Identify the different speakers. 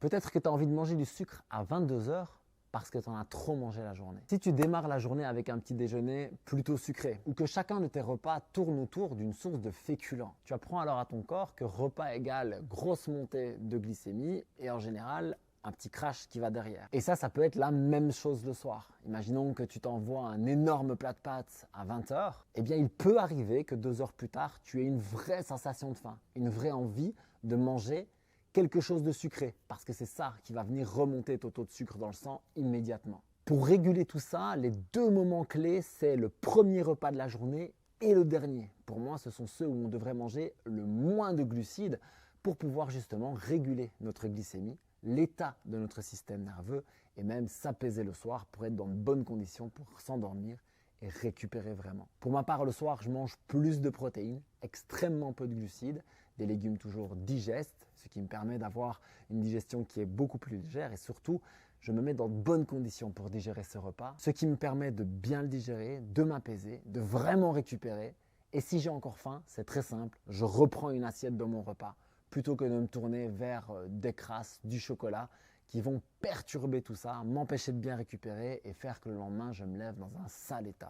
Speaker 1: Peut-être que tu as envie de manger du sucre à 22 heures parce que tu en as trop mangé la journée. Si tu démarres la journée avec un petit déjeuner plutôt sucré ou que chacun de tes repas tourne autour d'une source de féculents, tu apprends alors à ton corps que repas égale grosse montée de glycémie et en général un petit crash qui va derrière. Et ça peut être la même chose le soir. Imaginons que tu t'envoies un énorme plat de pâtes à 20 heures. Eh bien, il peut arriver que 2 heures plus tard, tu aies une vraie sensation de faim, une vraie envie de manger quelque chose de sucré, parce que c'est ça qui va venir remonter ton taux de sucre dans le sang immédiatement. Pour réguler tout ça, les deux moments clés, c'est le premier repas de la journée et le dernier. Pour moi, ce sont ceux où on devrait manger le moins de glucides pour pouvoir justement réguler notre glycémie, l'état de notre système nerveux et même s'apaiser le soir pour être dans de bonnes conditions pour s'endormir et récupérer vraiment. Pour ma part, le soir, je mange plus de protéines, extrêmement peu de glucides, des légumes toujours digestes, ce qui me permet d'avoir une digestion qui est beaucoup plus légère et surtout, je me mets dans de bonnes conditions pour digérer ce repas, ce qui me permet de bien le digérer, de m'apaiser, de vraiment récupérer. Et si j'ai encore faim, c'est très simple, je reprends une assiette de mon repas plutôt que de me tourner vers des crasses, du chocolat qui vont perturber tout ça, m'empêcher de bien récupérer et faire que le lendemain, je me lève dans un sale état.